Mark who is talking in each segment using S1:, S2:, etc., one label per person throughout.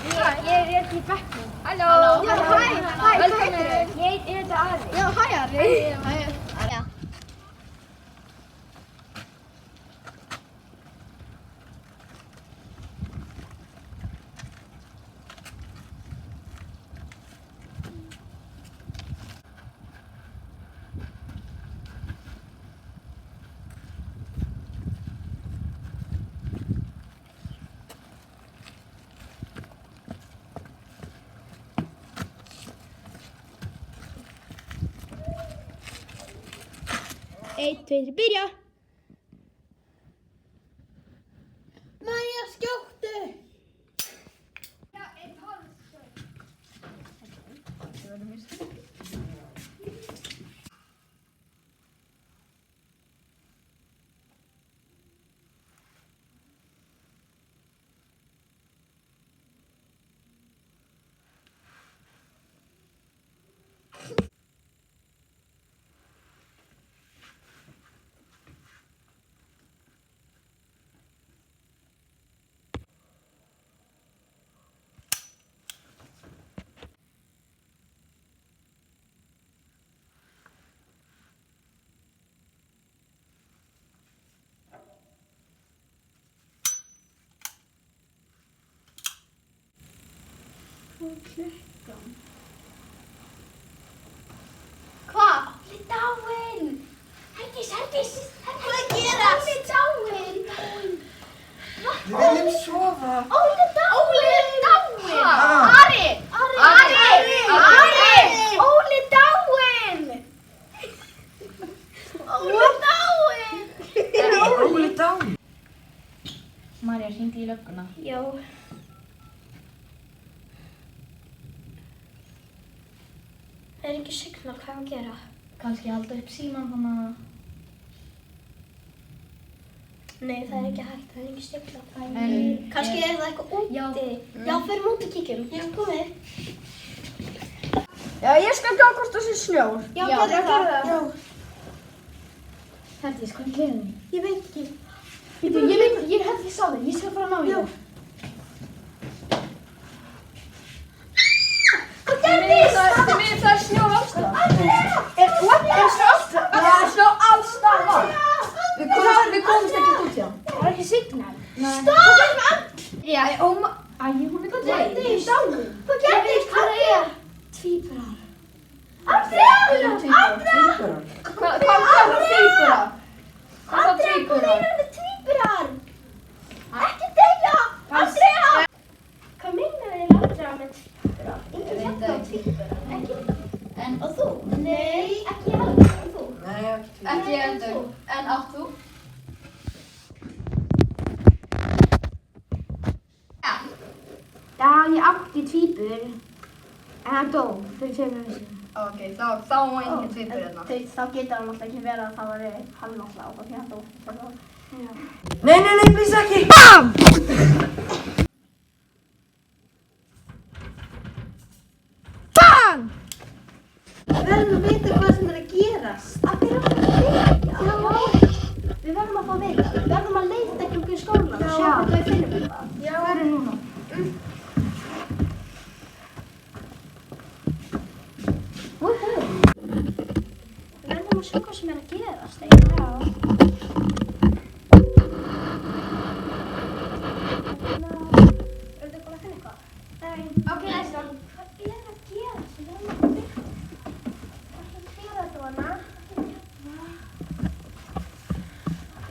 S1: Ég er í bekknum. Halló.
S2: Já, hæ.
S1: Velkomin. Ég heiti Ari.
S2: Já, hæ Ari. Já.
S1: Einn, tveir, byrja.
S2: Maja, skjóttu. Hvað?
S1: Hún er dáin. Herdís.
S2: Hvað er að gerast?
S1: Hún er dáin.
S3: Við viljum sofa.
S1: Hún er dáin.
S3: Ha?
S1: Ari. Hún er dáin.
S3: Óli dáin.
S4: Marja, hringdu í lögguna.
S1: Já. Það er ekki signal, hvað er að gera?
S4: Kannski halda upp síman þannig að...
S1: Nei, það er ekki hægt, það er ekki signal.
S4: En-
S1: Kannski er það eitthvað úti. Já, förum út og kíkjum. Já, komið.
S2: Já, ég skal gá hvort það sé snjór.
S1: Já, gerðu það.
S4: Herdís, hvað er gleðin?
S1: Ég veit ekki.
S4: Ég held ég sá þig, ég skal fara að ná í þig.
S2: Það er snjór allstað. Er snjó allstað? Við komumst ekki út hjá.
S1: Það er ekki signal.
S4: Já, hún er bara
S1: Herdís.
S4: dáin.
S1: Hvað gerðist? Hvað er? Tvíburar.
S3: Tvíburar.
S2: Hvað er tvíburar?
S1: Andrea, hvað meinar með tvíburar? Ekki deyja! Andrea! Hvað meinar þið Andrea með tvíburar? Engin hérna á tvíburar. Ekki?
S4: En
S1: Og þú? Nei, ekki heldur. Og þú?
S3: Nei, ekki tvíburar.
S2: Ekki heldur. En átt þú?
S1: Já, ég átti tvíbur. En hann dó fyrir 2 mánuðum síðan.
S2: Ok, þá má engin tvíbur hérna.
S1: Þá getur hann alltaf ekki verið að það var hann alltaf á því hann dó.
S3: Nei, please ekki.
S2: Við verðum að vita hvað sem er að gerast.
S1: Af hverju er það að deyja? Já. Við verðum að fá að vita. Við verðum að leita ekki um skólan og sjá hvað við finnum um það.
S2: Já, það er núna.
S1: Við verðum að sjá hvað sem er að gerast. Já. Er þetta búin að finna eitthvað? Nei.
S2: Ok, næsta.
S1: Hvað er að gerast? Við verðum að vita. Hvað er að gera þetta hana?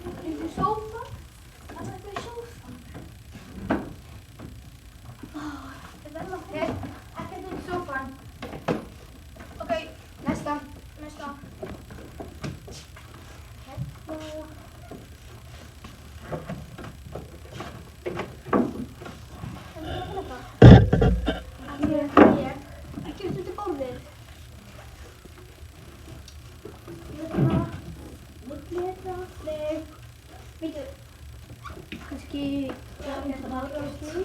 S1: Er þetta sófa? Það er eitthvað í sófa. Við verðum að finna.
S2: Ekkert út í sófan. Ok, næsta.
S1: Næsta. Ekki út í borðið. Nei. Veitu. Kannski. Já, hérna var kannski.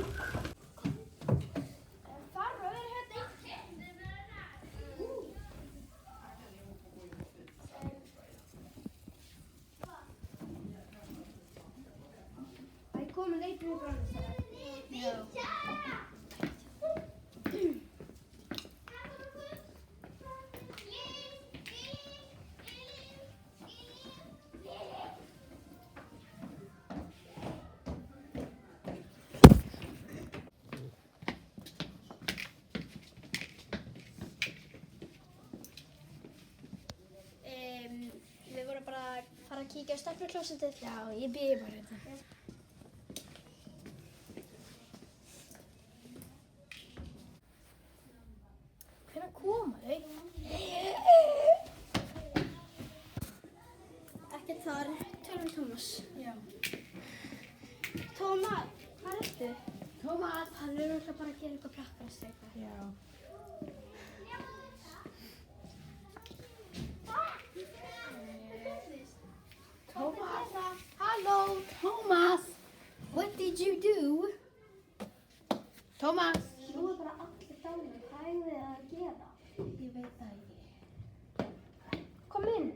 S1: Farðu hérna. Það er komin eitt úr brann. Já. kíkja á stefnuklósitið?
S4: Já, ég býði bara þetta. Hvenær koma þau?
S1: Ekkert þar, tölum við Tómas.
S4: Já.
S1: Tómas, hvað ertu?
S4: Tómas!
S1: Hann er náttúrulega bara að gera eitthvað prakkarast eitthvað.
S4: Já. Tómas! Halló! Tómas! What did you do? Tómas!
S1: Nú er bara allir dánir, hvað er þið að gera?
S4: Ég veit það ekki.
S1: Kom inn.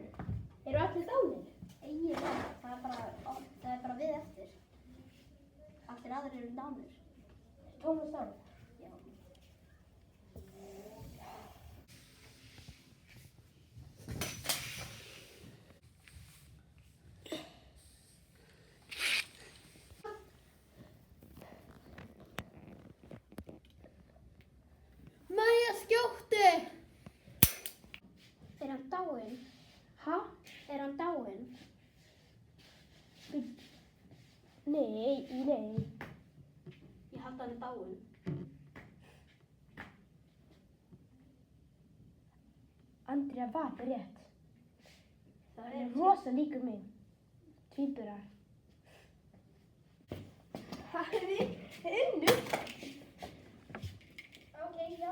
S1: Eru allir dánir? Eiginlega, það er bara við eftir. Allir aðrir eru dánir.
S4: Tómas dánir?
S1: Já.
S4: Maja, skjóttu!
S1: Er hann dáinn?
S4: Hæ?
S1: Er hann dáinn?
S4: Nei.
S1: Ég held að hann er dáinn.
S4: Andrea var rétt.
S1: Það
S4: Það er rosa líkur mig. Tvíburar.
S1: Það er við innum. Ok, já.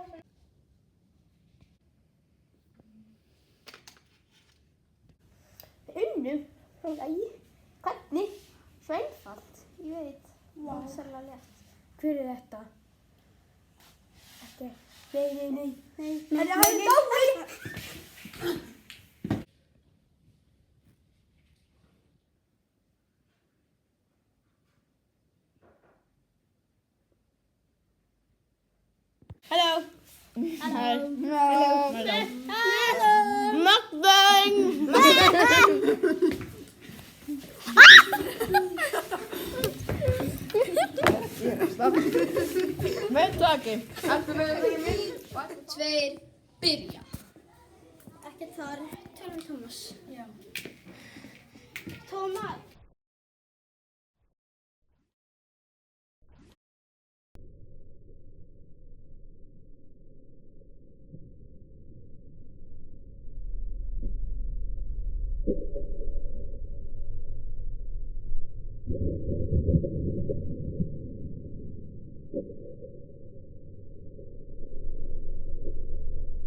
S1: Unnum? Æ, hvernig? Svo einfalt. Ég veit.
S4: Vá.
S1: Rosalega létt.
S4: Hver er þetta? Þetta er... Nei.
S1: Hann er dáinn!
S2: Hello.
S1: Halló.
S2: Hello.
S1: Mukbang!
S2: Með taki. Ertu með það í mig?
S1: 2, byrja. Ekkert þar, tölum við Tómas.
S4: Já.
S1: Tómas.
S5: Thank you.